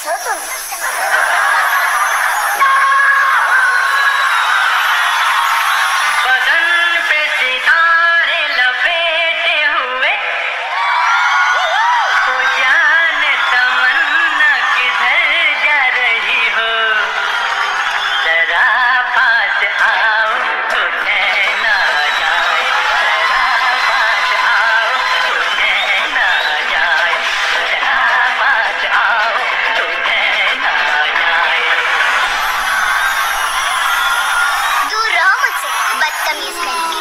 बदतमीज हो तुम। बदन पे सितारे लपेटे हुए, तो जाने तमन्ना किधर जा रही हो। जरा पास आओ तो कहना जाए, जरा पास आओ तो कहना जाए, जरा पास आओ तो कहना जाए। दूर रहो मुझसे, बदतमीज कहीं के।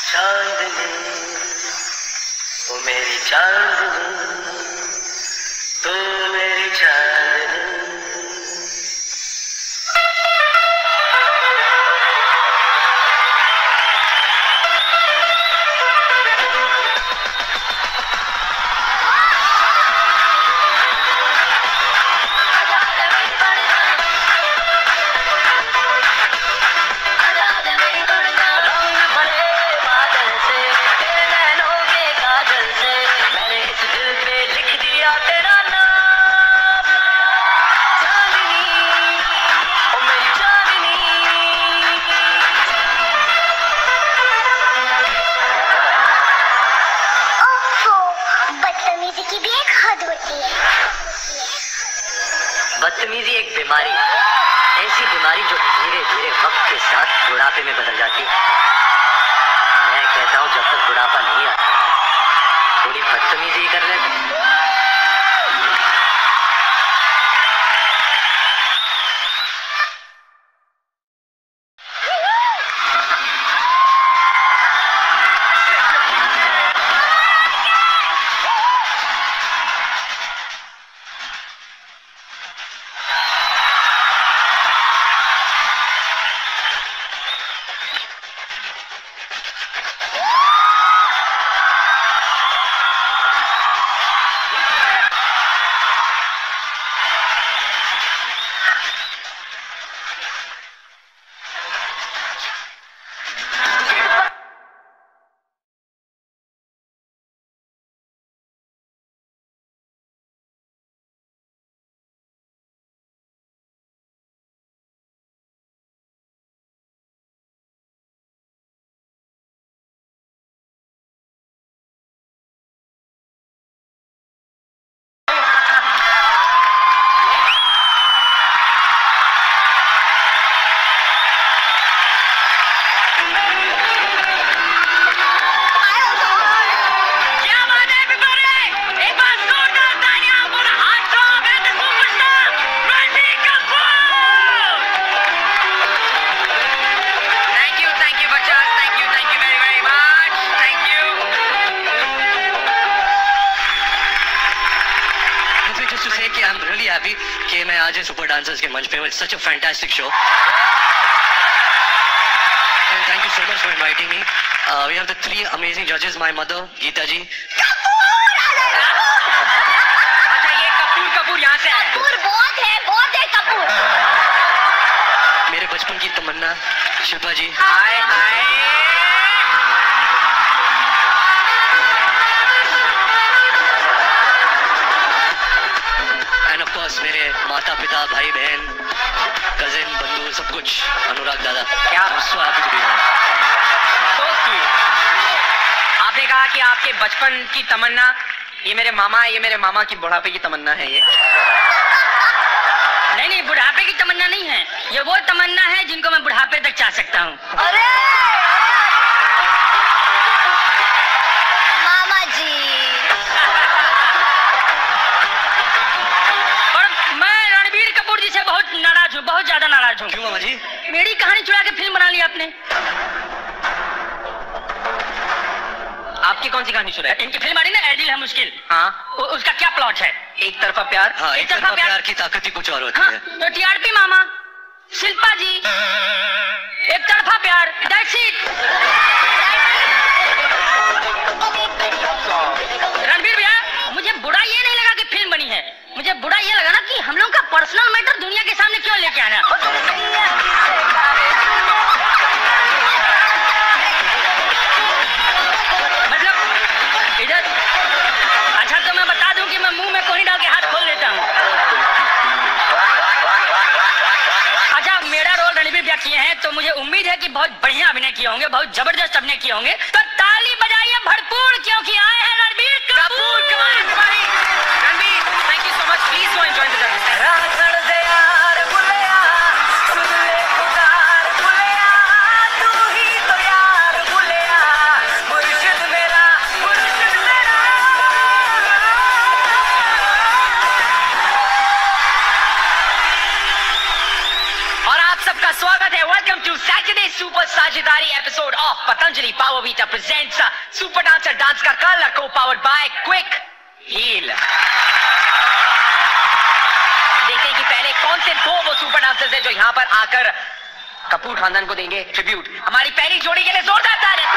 चांदनी, ओ मेरी चांदनी, तू मेरी चांदनी। बदतमीजी एक बीमारी, ऐसी बीमारी जो धीरे धीरे वक्त के साथ बुढ़ापे में बदल जाती है। मैं कहता हूँ जब तक बुढ़ापा नहीं आता थोड़ी बदतमीजी कर ले। I'm really happy कि मैं आज सुपर डांसर्स के मंच पे हूँ. It's such a fantastic show. And thank you so much for inviting me. We have the three amazing judges. My mother, Geeta ji. अच्छा ये कपूर यहाँ से है. कपूर बहुत है कपूर. मेरे बचपन की तमन्ना शिल्पा जी. हाय हाय. मेरे माता पिता भाई बहन कजिन बंधु सब कुछ अनुराग दादा. क्या so happy to be here. आपने कहा कि आपके बचपन की तमन्ना ये मेरे मामा है, ये मेरे मामा की बुढ़ापे की तमन्ना है. ये नहीं बुढ़ापे की तमन्ना नहीं है, ये वो तमन्ना है जिनको मैं बुढ़ापे तक चाह सकता हूँ. अरे मामा जी मेरी कहानी चुरा के फिल्म बना ली आपने। आपकी कौन सी कहानी सुना है? इनकी फिल्म आ रही ना, एडिल है मुश्किल। हाँ, उसका क्या प्लॉट है? एक तरफा प्यार। हाँ, एक तरफा प्यार की ताकत ही कुछ और होती हाँ, है। तो टीआरपी मामा, शिल्पा जी, एक तरफा प्यार, दैट्स इट। रणबीर भैया, मुझे बुरा ये नहीं लगा कि फिल्म बनी है, मुझे बुरा ये लगा ना कि हम लोग का पर्सनल मैटर दुनिया के सामने क्यों लेके आना। मतलब इधर, अच्छा तो मैं बता दूं कि मैं मुंह में कोहनी डाल के हाथ खोल देता हूँ। अच्छा, मेरा रोल रणबीर भैया किए हैं तो मुझे उम्मीद है कि बहुत बढ़िया अभिनय किए होंगे, बहुत जबरदस्त अभिनय किए होंगे। तो ताली बजाइए भरपूर, क्योंकि आए हैं Ranbir Kapoor. Ranbir, thank you so much. Please go enjoy the स्वागत है। वेलकम टू सैटरडे सुपर साझेदारी episode of Patanjali power vita presents super dancer dance का कलर को पावर्ड बाय क्विक हील। देखते हैं कि पहले कौन से दो वो सुपर डांसर्स हैं जो यहाँ पर आकर कपूर खानदान को देंगे ट्रिब्यूट। हमारी पहली जोड़ी के लिए जोरदार तालियां।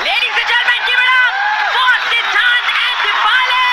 Ladies and gentleman, give it up for Siddhant and Deepali.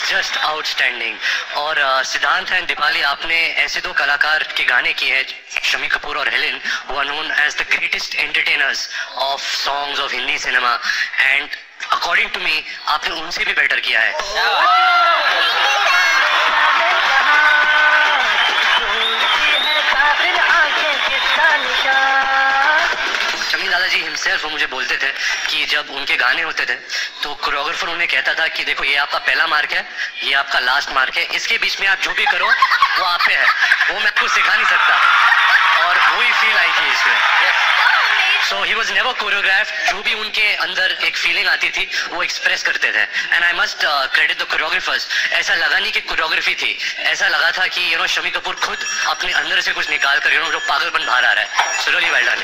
Just outstanding. और सिद्धांत एंड दीपाली, आपने ऐसे दो कलाकार के गाने किए हैं, शम्मी कपूर और Helen, who are known as the greatest entertainers of songs of Hindi cinema, and according to me आपने उनसे भी बेटर किया है। शमी दादा जी हिमसेल्फ वो मुझे बोलते थे कि जब उनके गाने होते थे तो कोरियोग्राफर उन्हें कहता था कि देखो ये आपका पहला मार्क है, ये आपका लास्ट मार्क है, इसके बीच में आप जो भी करो वो आप पे है, वो मैं आपको सिखा नहीं सकता। और वही फील आई थी इसमें। सो ही वॉज नेवर कोरियोग्राफ, जो भी उनके अंदर एक फीलिंग आती थी वो एक्सप्रेस करते थे। And I must credit the choreographers. ऐसा लगा नहीं कि कोरियोग्राफी थी, ऐसा लगा था कि शमी कपूर खुद अपने अंदर से कुछ निकाल कर जो पागलपन बाहर आ रहा है। So really well done.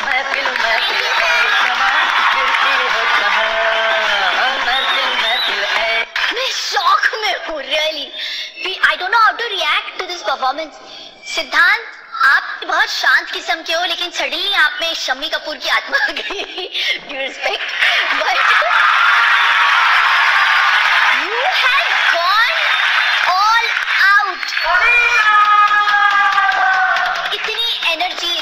मैं शॉक में हूँ really. I don't know how to react to this performance. Siddhant, आप बहुत शांत किस्म के हो, लेकिन सडनली आप में शम्मी कपूर की आत्मा आ गई। Due respect, but you have gone all out. इतनी एनर्जी,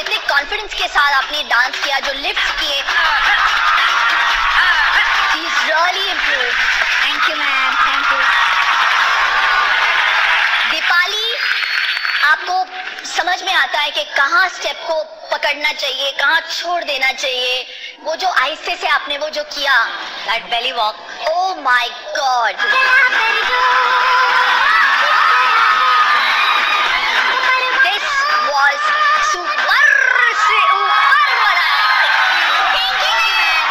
इतने कॉन्फिडेंस के साथ आपने डांस किया, जो लिफ्ट किए, he's really improved. Thank you, ma'am. Thank you. Deepali, आपको समझ में आता है कि कहाँ स्टेप को पकड़ना चाहिए, कहाँ छोड़ देना चाहिए। वो जो आहिस्ते से आपने वो जो किया, that belly walk, oh my God. This was super से ऊपर वाला। Thank you, ma'am.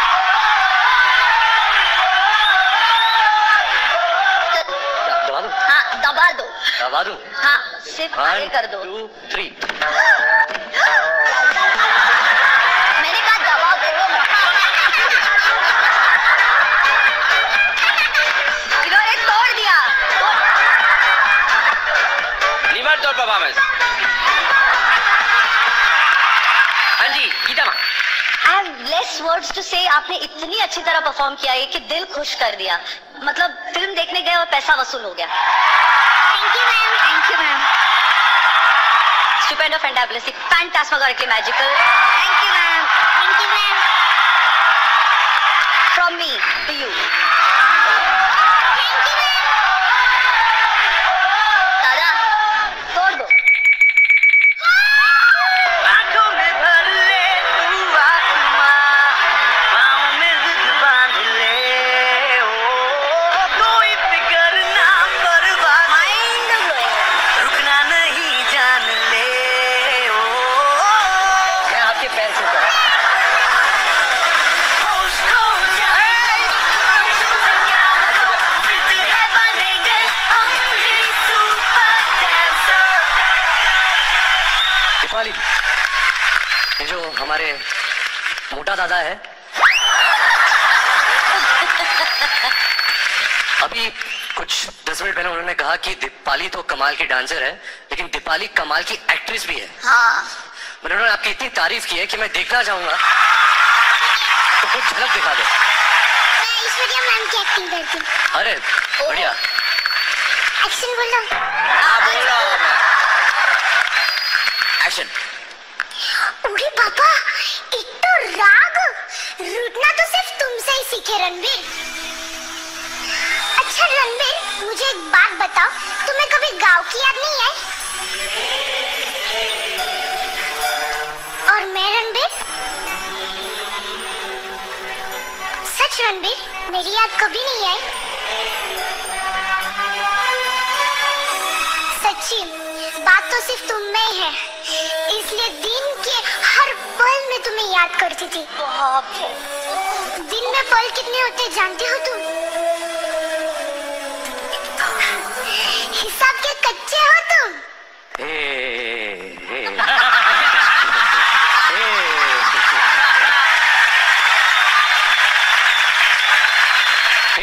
दबा दो, हाँ, दबा दो। दबा दो। हाँ, सिर्फ आगे कर दो। 1 2 3। मैंने कहा दबाओ, तोड़ो मत। इन्होंने तोड़ दिया। लीवर तोड़ परफॉर्मेंस। हाँ जी गीता माँ। I have less words to say. आपने इतनी अच्छी तरह परफॉर्म किया है कि दिल खुश कर दिया। मतलब फिल्म देखने गए और पैसा वसूल हो गया। Thank you ma'am. Thank you ma'am. Stupendo, fantabulous, phantasmagorically magical. Thank you ma'am. Thank you ma'am. From me to you. Thank you ma'am. दादा, तोड़ दो। आंखों में भर ले तू आत्मा, पाँव में जिद बांध ले, ओ कोई फिक्र ना परवाह, Mind blowing. रुकना नहीं जान ले, ओ मैं आपके पैर से ऊपर। दीपाली, ये जो हमारे मोटा दादा है, अभी कुछ 10 मिनट पहले उन्होंने कहा कि दीपाली तो कमाल की डांसर है, लेकिन दीपाली कमाल की एक्ट्रेस भी है। हाँ। उन्होंने आपकी इतनी तारीफ की है कि मैं देखना चाहूंगा, तो कुछ झलक दिखा दो। मैं ऐश्वर्या मैम की एक्टिंग करती हूँ। अरे बढ़िया। एक्शन बोलो। हाँ बोल रहा हूँ मैं। एक्शन। अरे पापा, एक तो राग, रूठना तो सिर्फ तुमसे ही सीखे रणवीर। अच्छा रणवीर, मुझे एक बात बताओ, तुम्हें कभी गांव की याद नहीं आई? और मैं रणवीर, सच रणवीर, मेरी याद कभी नहीं आई। सच्ची बात तो सिर्फ तुम में ही है, इसलिए दिन के हर पल में तुम्हें याद करती थी। दिन में पल कितने होते जानते हो तुम? हिसाब के कच्चे हो तुम।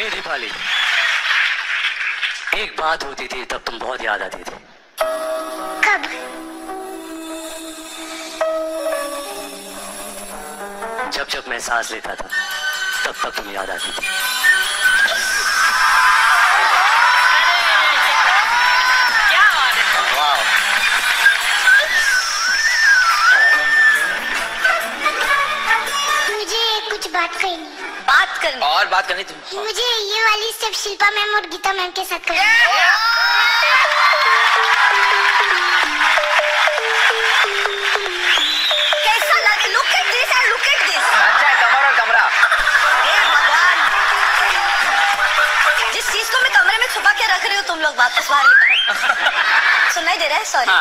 दीपाली, एक बात होती थी तब तुम बहुत याद आती थी। कब? जब जब मैं सांस लेता था तब तब तुम याद आती थी। क्या बात है। वाह। मुझे कुछ बात करनी। बात करनी? और बात करनी तुम। मुझे ये वाली स्टेप शिल्पा मैम और गीता मैम के साथ करनी। कैसा लगे? लुक एट तुम लोग वापस बाहर निकलो। सुनाई दे रहा है? सॉरी।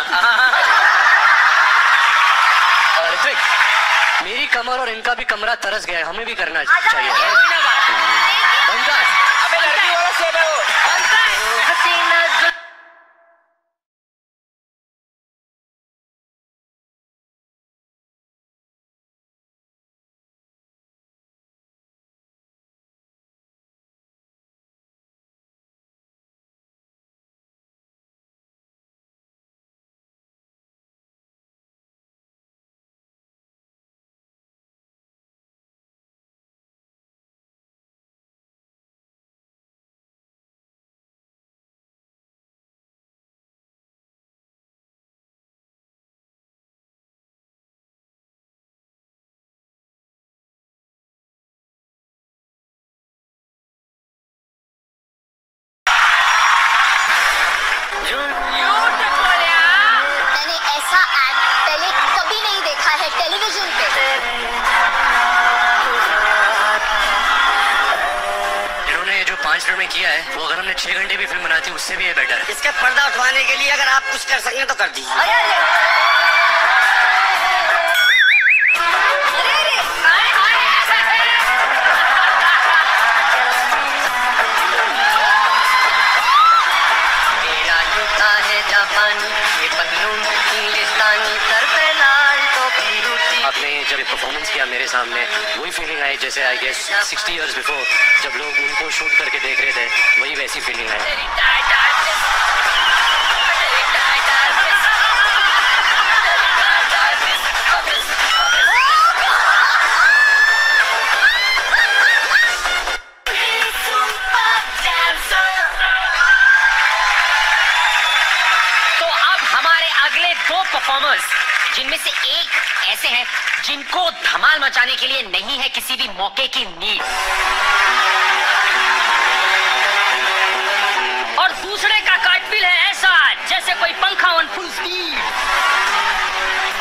ऋत्विक, मेरी कमर और इनका भी कमरा तरस गया है, हमें भी करना चाहिए। बनता है। अबे लड़की वाला सेब है वो। बनता है। हसीना मैंने ऐसा एक्ट पहले कभी नहीं देखा है टेलीविजन पे। इन्होंने ये जो 5 मिनट में किया है, वो अगर हमने 6 घंटे भी फिल्म बनाती उससे भी ये बेटर है। इसका पर्दा उठवाने के लिए अगर आप कुछ कर सकें तो कर दीजिए। अरे अरे मेरा जूता है जापानी, ये पतलून इंग्लिस्तानी, सर पे लाल टोपी रूसी। आपने जब परफॉर्मेंस किया मेरे सामने, वही फीलिंग आई जैसे आई गेस 60 इयर्स बिफोर जब लोग उनको शूट करके देख रहे थे, वही वैसी फीलिंग आई। तो अब हमारे अगले 2 परफॉर्मर्स, जिनमें से एक ऐसे हैं जिनको धमाल मचाने के लिए नहीं है किसी भी मौके की नीड, और दूसरे का कार्टविल है ऐसा जैसे कोई पंखा ऑन फुल स्पीड।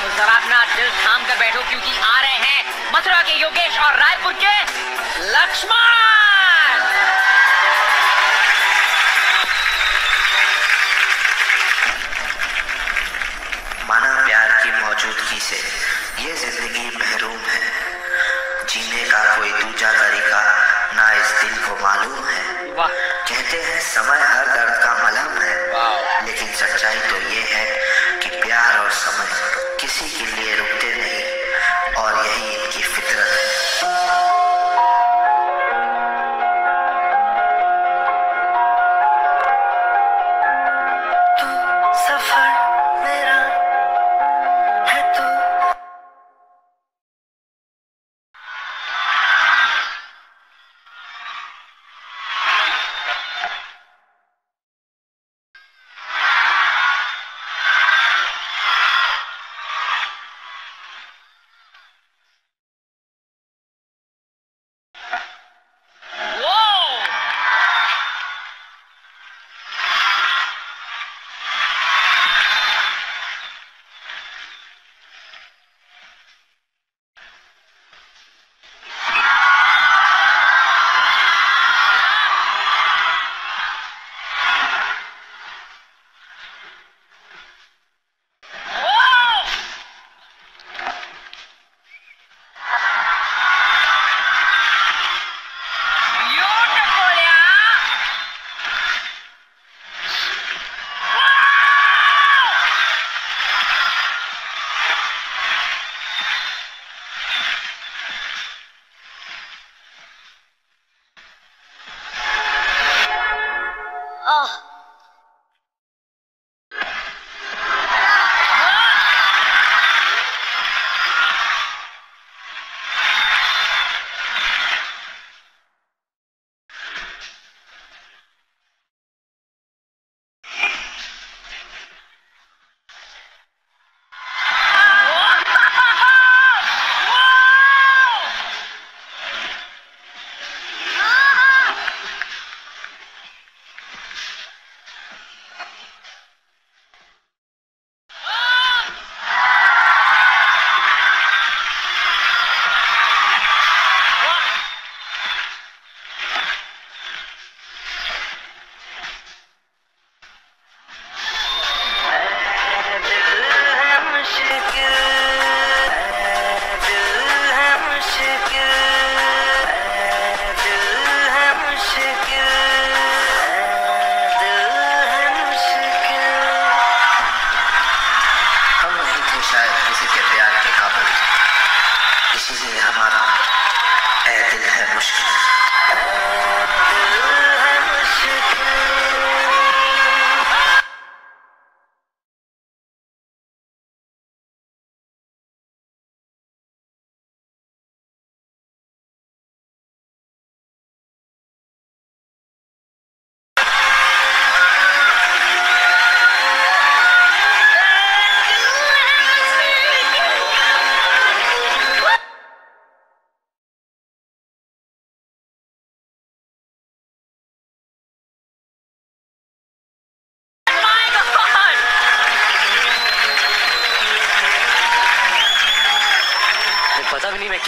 तो जरा अपना दिल थाम कर बैठो क्योंकि आ रहे हैं मथुरा के योगेश और रायपुर के लक्ष्मण। माना प्यार की मौजूदगी से ये जिंदगी महरूम है, जीने का कोई दूजा तरीका ना इस दिल को मालूम है। वाह। कहते हैं समय हर दर्द का मलहम है, लेकिन सच्चाई तो ये है कि प्यार और समय किसी के लिए रुकते नहीं, और यही इनकी फितरत है।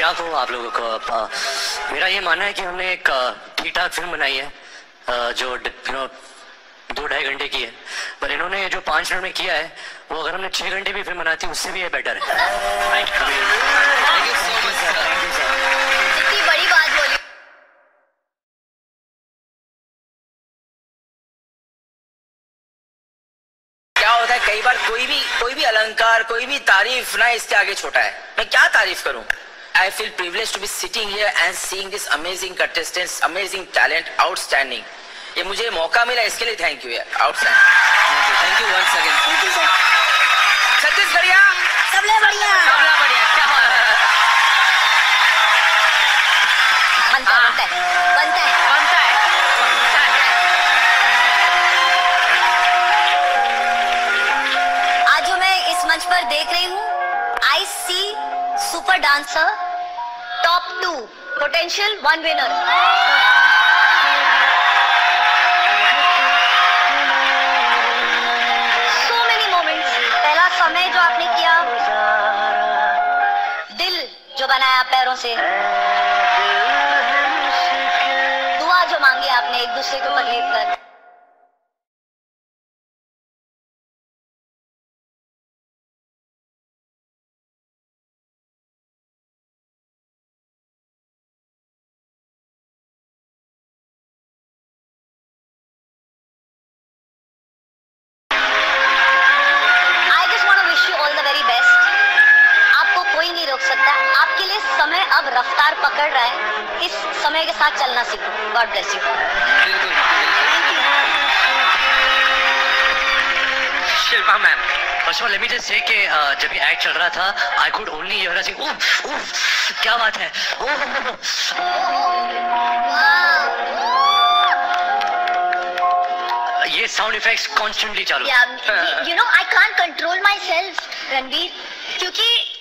क्या कहूँ आप लोगों को, मेरा ये मानना है कि हमने एक ठीक ठाक फिल्म बनाई है जो 2-2.5 घंटे की है, पर इन्होंने जो 5 मिनट में किया है वो अगर हमने 6 घंटे भी फिल्म बनाती उससे भी ये बेटर है। इतनी बड़ी बात बोली। क्या होता है कई बार कोई भी अलंकार, कोई भी तारीफ ना इसके आगे छोटा है। मैं क्या तारीफ करूं? I feel privileged to be sitting here and seeing this amazing contestants, amazing talent, outstanding. ये मुझे मौका मिला इसके लिए थैंक यू यार, outstanding. Thank you once again. Thank you sir. छत्तीसगढ़िया सबले बढ़िया, सबला बढ़िया, क्या बात है। बनता है। आज जो मैं इस मंच पर देख रही हूँ, I see super dancer top 2 potential 1 winner. So many moments. पहला समय जो आपने किया, दिल जो बनाया पैरों से, दुआ जो मांगी आपने एक दूसरे के ऊपर लेट कर, आपके लिए समय अब रफ्तार पकड़ रहा है, इस समय के साथ चलना सीखो। God bless you. Shilpa ma'am, first of all let me just say कि जब ये एक्ट चल रहा था आई कुड ओनली हियर सी उफ उफ, क्या बात है। ये साउंड इफेक्ट्स कॉन्स्टेंटली चालू। You know I can't control my self Ranveer, क्योंकि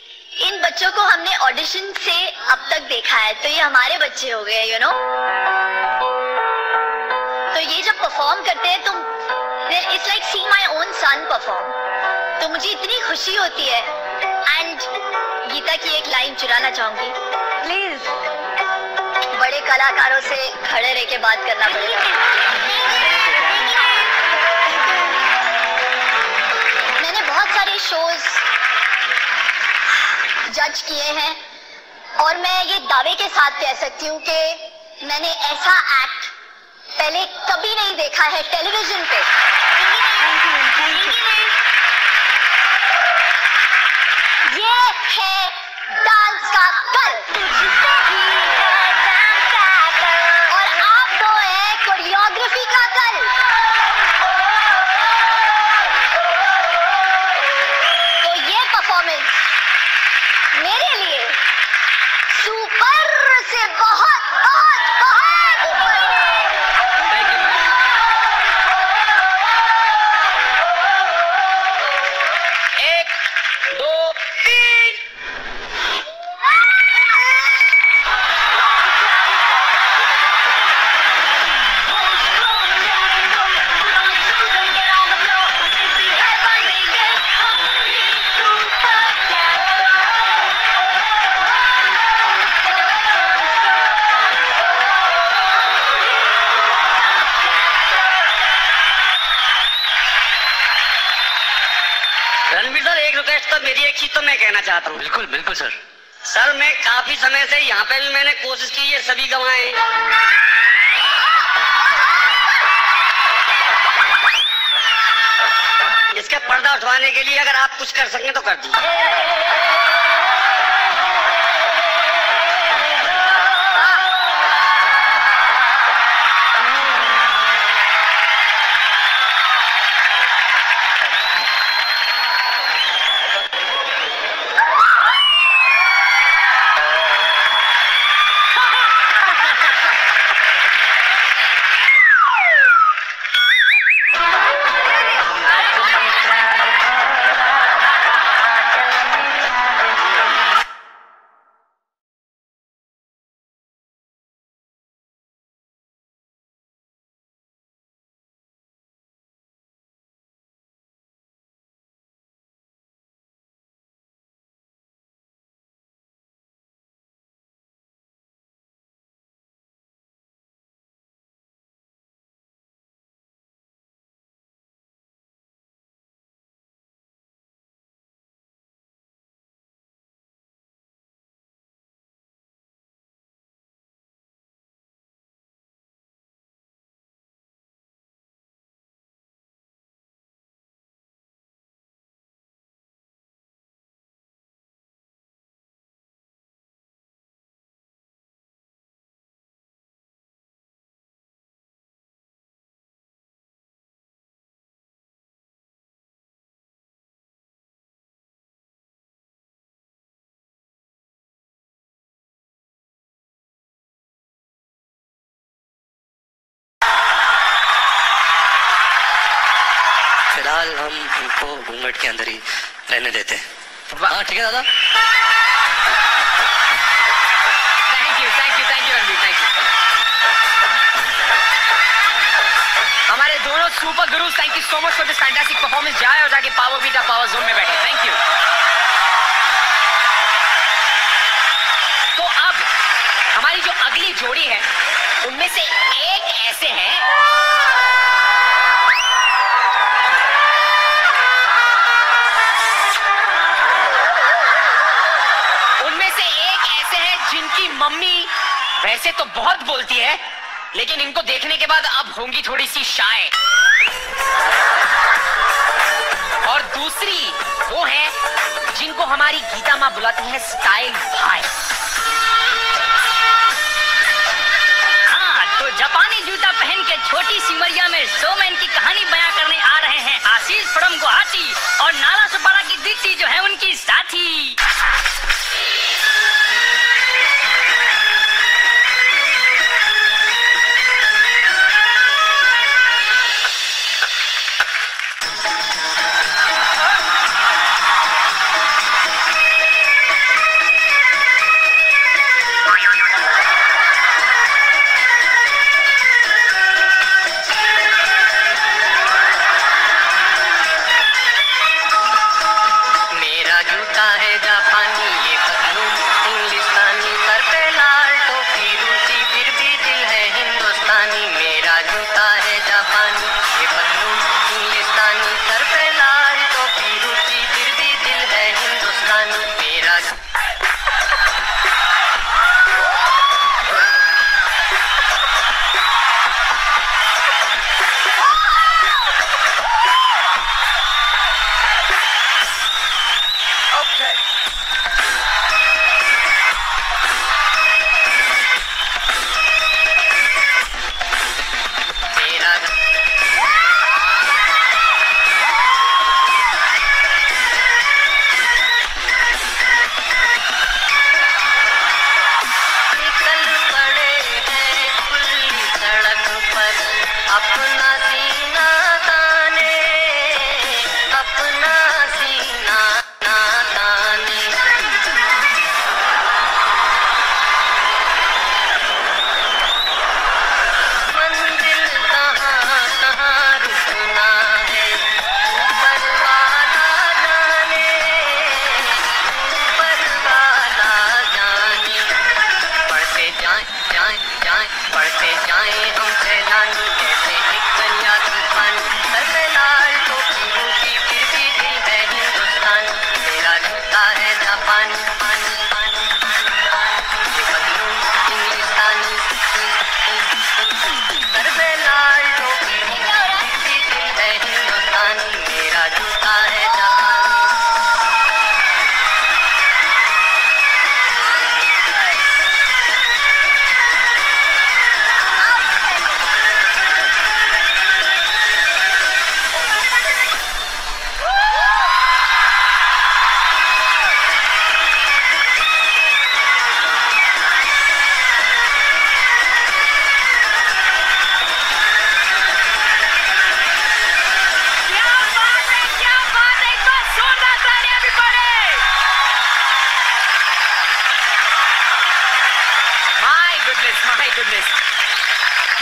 इन बच्चों को हमने ऑडिशन से अब तक देखा है, तो ये हमारे बच्चे हो गए, यू नो। तो ये जब परफॉर्म करते हैं तो it's like seeing my own son perform, तो मुझे इतनी खुशी होती है। एंड गीता की एक लाइन चुराना चाहूंगी, प्लीज। बड़े कलाकारों से खड़े रह के बात करना पड़ेगा। मैंने बहुत सारे शोज जज किए हैं और मैं ये दावे के साथ कह सकती हूँ कि मैंने ऐसा एक्ट पहले कभी नहीं देखा है टेलीविजन पे। ये है डांस का कल और आप दो हैं कोरियोग्राफी का कल। तो ये परफॉर्मेंस मेरे लिए सुपर से बहुत बहुत बहुत ऊपर है। एक, दो, तीन। रणवीर सर, एक रिक्वेस्ट तो मेरी एक चीज तो मैं कहना चाहता हूँ। बिल्कुल बिल्कुल सर। सर मैं काफी समय से यहाँ पे भी मैंने कोशिश की ये सभी गवाएं, इसका पर्दा उठवाने के लिए अगर आप कुछ कर सकें तो कर दीजिए। को घूंघट के अंदर ही रहने देते हैं। हाँ ठीक है दादा। Thank you Ranveer, thank you. हमारे दोनों super gurus, thank you so much for this fantastic performance. जाए और जाके पावर बीटा पावर जोन में बैठे। Thank you. तो अब हमारी जो अगली जोड़ी है उनमें से एक ऐसे हैं जिनकी मम्मी वैसे तो बहुत बोलती है, लेकिन इनको देखने के बाद अब होंगी थोड़ी सी शाय। और दूसरी वो है जिनको हमारी गीता माँ बुलाती है स्टाइल भाई। हाँ, तो जापानी जूता पहन के छोटी सी उमरिया में शोमैन की कहानी बयां करने आ रहे हैं आशीष फ्रॉम गुवाहाटी और नाला सुपारा की दीप्ति जो है उनकी साथी।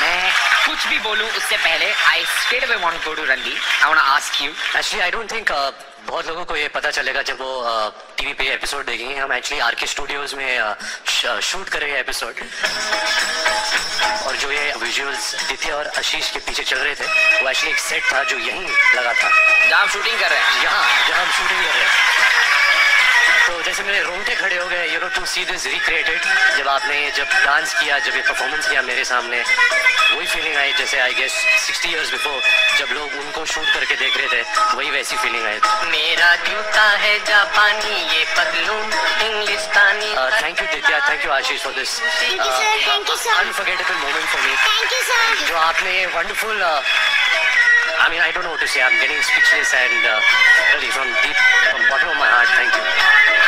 मैं कुछ भी बोलूं उससे पहले I straight away want to go to Ranveer. I want to ask you, actually I don't think बहुत लोगों को ये पता चलेगा जब वो टीवी पे एपिसोड देखेंगे। हम एक्चुअली आरके स्टूडियोज में शूट करेंगे एपिसोड, और जो ये विजुअल्स दित्या और आशीष के पीछे चल रहे थे वो एक्चुअली एक सेट था जो यहीं लगा था जहाँ हम शूटिंग कर रहे हैं, यहाँ जहाँ हम शूटिंग कर रहे हैं। तो जैसे मेरे रोंगटे खड़े हो गए, you know, to see this recreated. जब डांस किया, जब ये परफॉर्मेंस किया मेरे सामने, वही फीलिंग आई जैसे आई गेस 60 years बिफोर जब लोग उनको शूट करके देख रहे थे, वही वैसी फीलिंग आई। मेरा जूता है जापानी, ये पतलून इंग्लिस्तानी। थैंक यू दित्या, thank you Ashish for this unforgettable moment for me. Thank you sir. जो आपने ये wonderful, I mean, I don't know what to say. I'm getting speechless and really from bottom of my heart, thank you.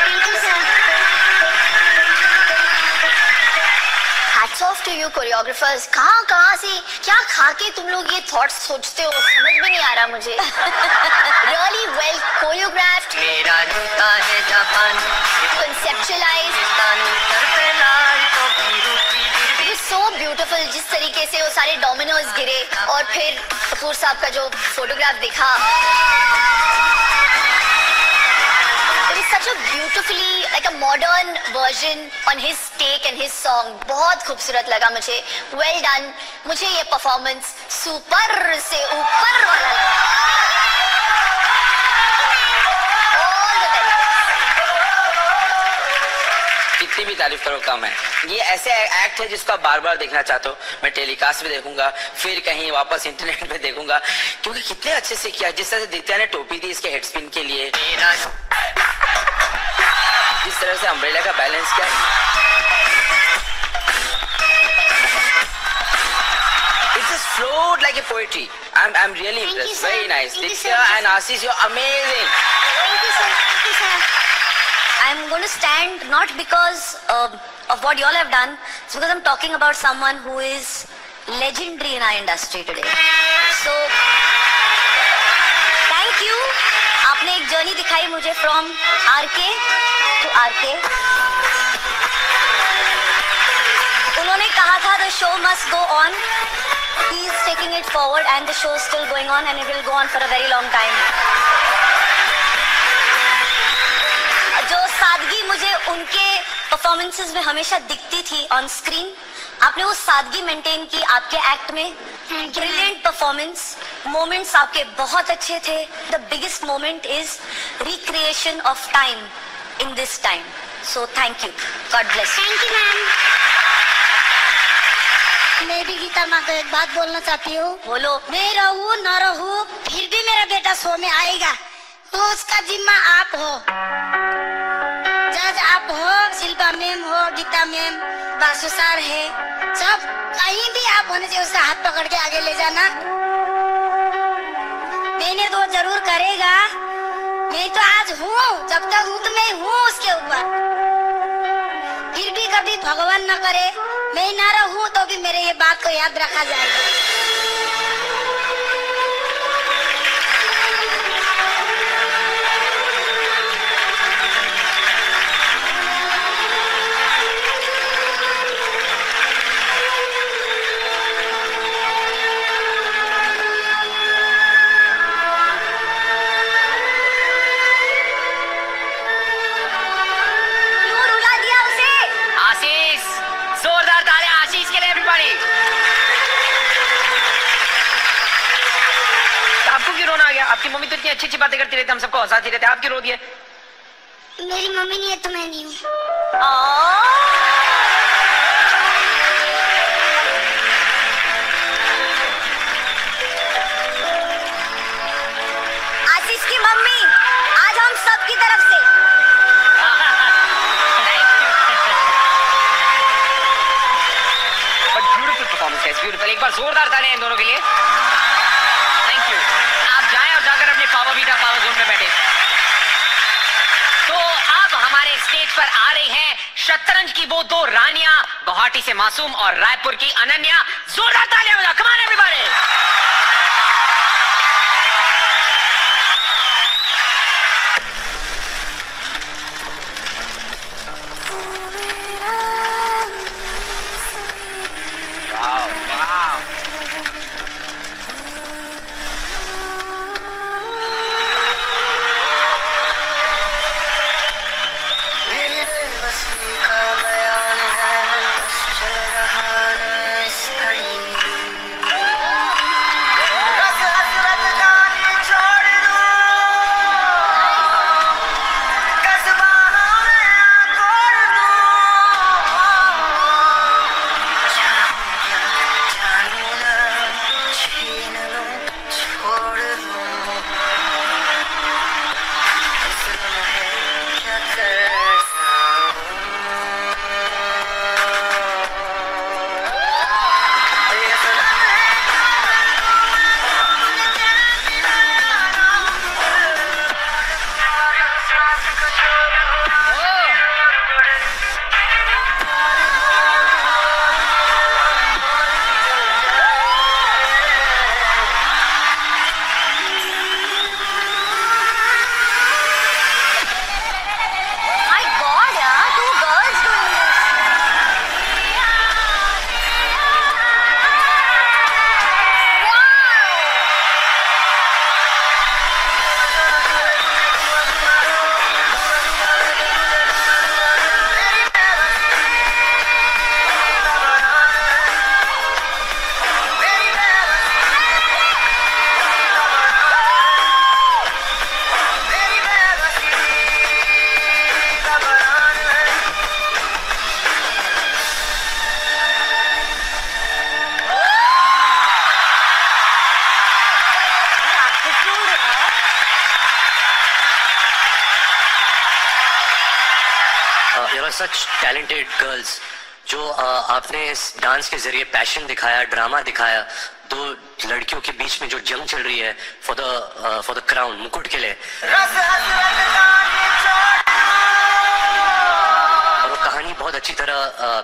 Thank you sir. हाथ hats off to you choreographers. कहाँ से क्या खा के तुम लोग ये थॉट्स सोचते हो, समझ में नहीं आ रहा मुझे। रियली वेल कोरियोग्राफ्ड, मेरा जूता है जापान, कंसेप्चुअलाइज्ड, सो ब्यूटीफुल। जिस तरीके से वो सारे डोमिनोज गिरे और फिर कपूर साहब का जो फोटोग्राफ दिखा, such a beautifully like a modern version on his take and his song. बहुत खूबसूरत लगा मुझे। Well done। मुझे ये परफॉर्मेंस सुपर से ऊपर वाला लगा। All the best। कितनी भी तारीफ करो कम है। ये ऐसे एक्ट है जिसको आप बार बार देखना चाहते हो। मैं टेलीकास्ट पे देखूंगा, फिर कहीं वापस इंटरनेट पे देखूंगा, क्योंकि कितने अच्छे से किया। जिस तरह से दित्या ने टोपी दी इसके हेड स्पिन के लिए, जिस तरह से अम्ब्रेला का बैलेंस किया, it just flowed like a poetry. I'm really impressed. Very nice. Ditya and Ashish, you're amazing. Thank you, sir. Thank you, sir. I'm going to stand not because of what you all have done, it's because I'm talking about someone who is legendary in our industry today. So, thank you. आपने एक journey दिखाई मुझे from RK to RK. उन्होंने कहा था the show must go on. He is taking it forward and the show is still going on and it will go on for a very long time. जो सादगी मुझे उनके performances में हमेशा दिखती थी ऑन स्क्रीन, आपने वो सादगी मेंटेन की आपके एक्ट में। ब्रिलियंट परफॉर्मेंस, मोमेंट्स आपके बहुत अच्छे थे। The biggest moment is recreation of time in this time. So thank you, God bless. Thank you ma'am. मैं भी गीता माँ को एक बात बोलना चाहती हूँ। बोलो। मैं रहूँ न रहूँ, फिर भी मेरा बेटा शो में आएगा, तो उसका जिम्मा आप हो, जज आप हो, शिल्पा मैम हो, गीता मैम, बासु सर है, सब कहीं भी आप होने चाहिए। उसका हाथ पकड़ के आगे ले जाना। मैंने तो जरूर करेगा। मैं तो आज हूँ, जब तक हूँ तो मैं हूँ उसके ऊपर। फिर भी कभी भगवान न करे मैं ना रहूँ तो भी मेरे ये बात को याद रखा जाएगा। आपकी मम्मी तो इतनी अच्छी अच्छी बातें करती रहती, हम सबको हंसाती रहती, आप क्यों रो दिए? मेरी मम्मी नहीं है तो मैं नहीं हूँ। आशीष की मम्मी आज हम सब की तरफ से ब्यूटीफुल परफॉर्मेंस है, ब्यूटीफुल। एक बार जोरदार तालियां इन दोनों के लिए। Thank you. आप जाएं और जाकर अपने पावर बीटा पावर जोन में बैठे। तो अब हमारे स्टेज पर आ रही हैं शतरंज की वो दो रानियां, गुवाहाटी से मासूम और रायपुर की अनन्या। जोरदार तालियां बजाओ, come on everybody. such talented girls जो आपने इस डांस के जरिए पैशन दिखाया, ड्रामा दिखाया, दो लड़कियों के बीच में जो जंग चल रही है फॉर द क्राउन, मुकुट के लिए, और वो कहानी बहुत अच्छी तरह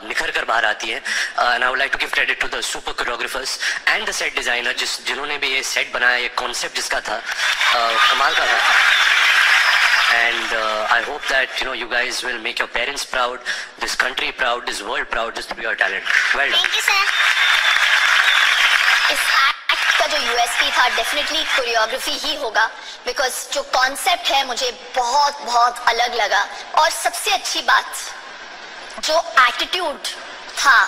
निखर कर बाहर आती है. And I would like to give credit to the super choreographers and the set designer जिन्होंने भी ये सेट बनाया, ये कॉन्सेप्ट जिसका था कमाल का था. And I hope that you guys will make your parents proud, this country proud, this world proud, just through your talent. Well done. Thank you, sir. इस एक्ट का जो यूएसपी था डेफिनेटली कोरियोग्राफी ही होगा, बिकॉज जो concept है मुझे बहुत बहुत अलग लगा. और सबसे अच्छी बात जो एटीट्यूड था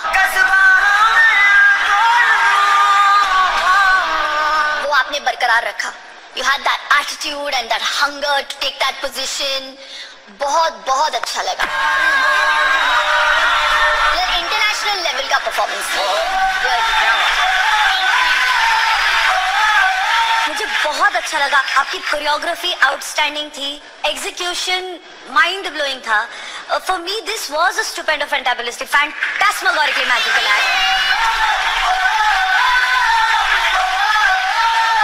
वो आपने बरकरार रखा. You had that attitude and that hunger to take that position. बहुत बहुत अच्छा लगा. इंटरनेशनल लेवल का परफॉर्मेंस मुझे बहुत अच्छा लगा. आपकी कोरियोग्राफी आउटस्टैंडिंग थी, एग्जीक्यूशन माइंड ब्लोइंग था. For me this was a stupendo fantabulistic phantasmagorically magical act.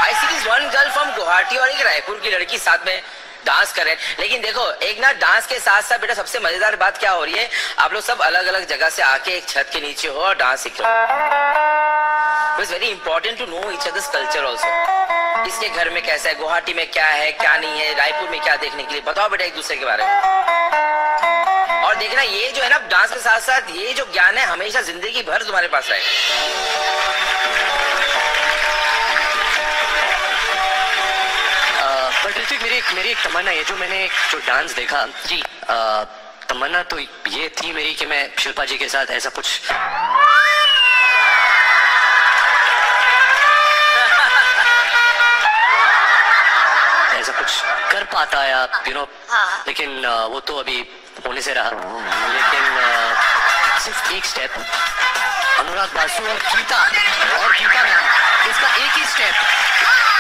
I see this one girl from Guwahati और एक रायपुर की लड़की साथ में डांस कर रहे हैं. लेकिन देखो एक ना डांस के साथ साथ बेटा सबसे मजेदार बात क्या हो रही है, आप लोग सब अलग अलग जगह से आके एक छत के नीचे हो और डांस सीख रहे हो. It's very important to know each other's culture also. इसके घर में कैसा है, गुवाहाटी में क्या है क्या नहीं है, रायपुर में क्या देखने के लिए, बताओ बेटा एक दूसरे के बारे में. और देखना ये जो है ना डांस के साथ साथ ये जो ज्ञान है हमेशा जिंदगी भर तुम्हारे पास रहेगा. बट ऋतिक मेरी एक तमन्ना है, जो मैंने जो डांस देखा जी, तमन्ना तो ये थी मेरी कि मैं शिल्पा जी के साथ ऐसा कुछ कर पाता या लेकिन वो तो अभी होने से रहा. लेकिन सिर्फ एक स्टेप अनुराग बासु और गीता मैम, इसका एक ही स्टेप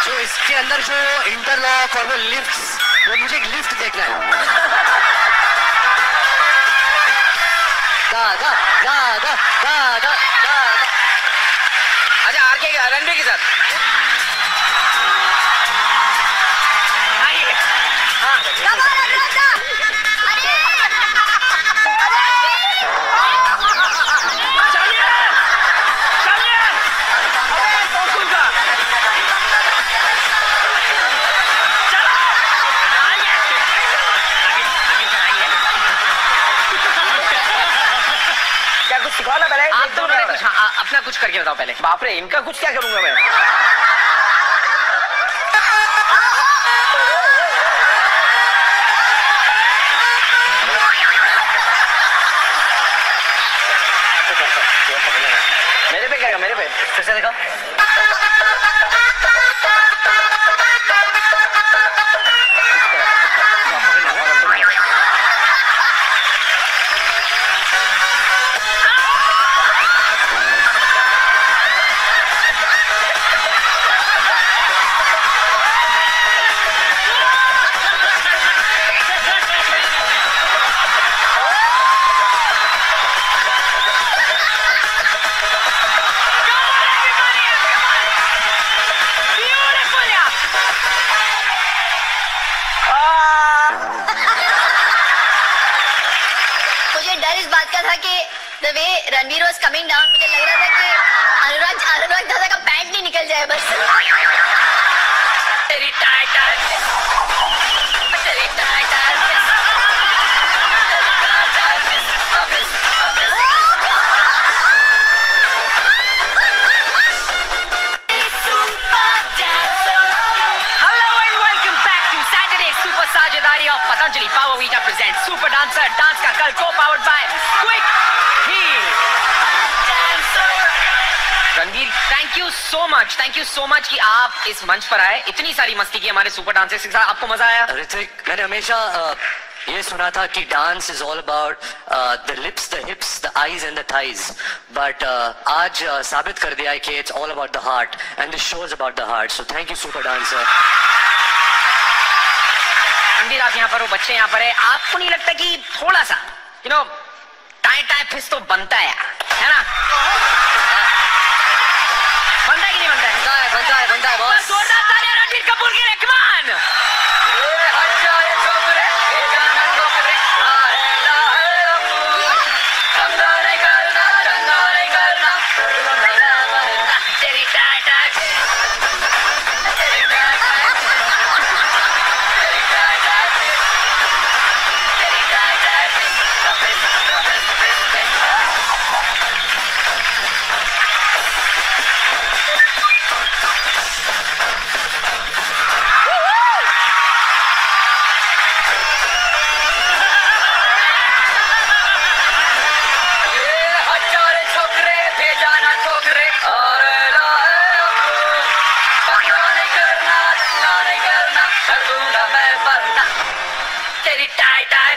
जो इसके अंदर जो इंटरलॉक और वो लिफ्ट्स, वो मुझे एक लिफ्ट देखना है. गा गा गा गा गा गा गा. अच्छा आरके रणवीर के साथ आप दोनों ने कुछ अपना कुछ करके बताओ पहले. बाप रे इनका कुछ क्या करूंगा मैं. मेरे पे क्या, मेरे पे फिर से देखो. रणवीर वाज कमिंग डाउन, मुझे लग रहा था कि अनुराग दादा का पैंट नहीं निकल जाए बस. तेरी साझेदारी of Patanjali power vita presents super dancer dance का कल को powered by quick heal. Ranveer thank you so much कि आप इस मंच पर आए, इतनी सारी मस्ती की हमारे सुपर डांसर्स के साथ. आपको मजा आया? ऋतिक मैंने हमेशा ये सुना था कि dance is all about the lips, the हिप्स, the eyes and the thighs, but आज साबित कर दिया है कि it's all about the heart and this show is about the heart. So thank you super dancer. Ranveer आप यहाँ पर हो, बच्चे यहाँ पर है, आपको नहीं लगता कि थोड़ा सा टाई फिस्ट तो बनता है ना? बनता है कि नहीं बनता है? बनता है बॉस। जोरदार तालियां रणबीर कपूर के लिए, come on! तेरी टाई टाई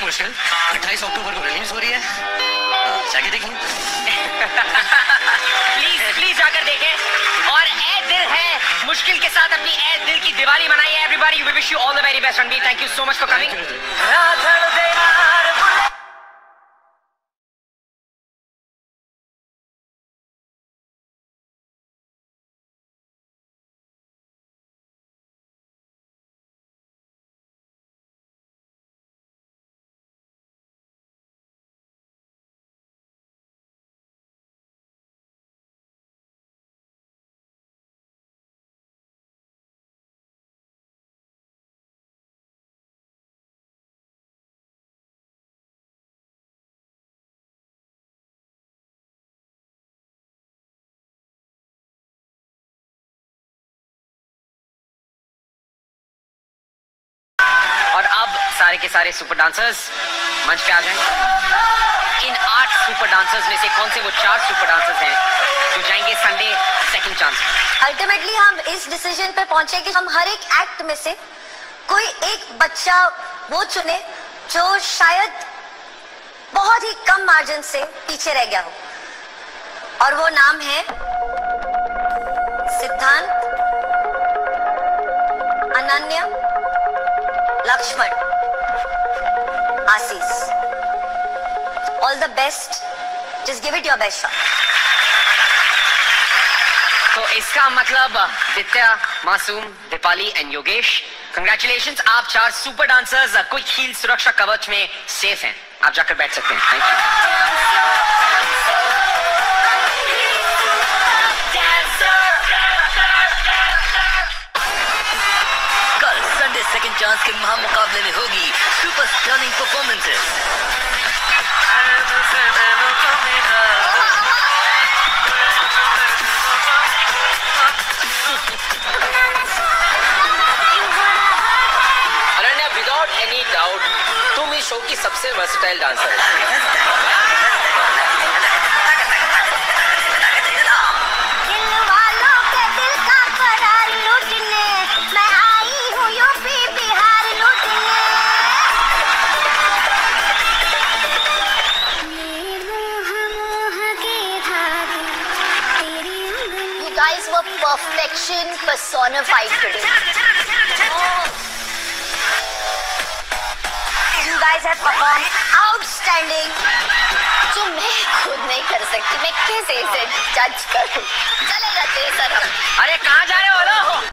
मुश्किल 28 अक्टूबर को रिलीज हो रही है, जाके देखें। प्लीज जाकर देखें। और ए दिल है मुश्किल के साथ अपनी ए दिल की दिवाली मनाइए। Everybody, we wish you all the very best. Ranbir, thank you so much for coming. और अब सारे के सारे सुपर डांसर्स मंच पे आ जाएं। इन 8 सुपर डांसर्स में से कौन से वो 4 सुपर डांसर्स हैं जो जाएंगे संडे सेकंड चांस? अल्टीमेटली हम इस डिसीजन पे पहुंचे कि हम हर एक एक्ट में से कोई एक बच्चा वो चुने जो शायद बहुत ही कम मार्जिन से पीछे रह गया हो, और वो नाम है Siddhant, Ananya, Laxman, Ashish. All the best, just give it your best shot. तो इसका मतलब दित्या, मासूम, दीपाली एंड योगेश, कंग्रेचुलेशंस, आप 4 सुपर डांसर्स क्विक हील सुरक्षा कवच में सेफ हैं। आप जाकर बैठ सकते हैं। Thank you. कल संडे सेकंड चांस के महामुकाबले में होगी super stunning performances. Ananya, without any doubt तुम इस शो की सबसे वर्सेटाइल डांसर है। Guys were perfection personified today. You guys have performed outstanding. जो मैं खुद नहीं कर सकती, मैं कैसे इसे जज करूं? चले जाते हैं सर हम। अरे कहाँ जा रहे हो लोग?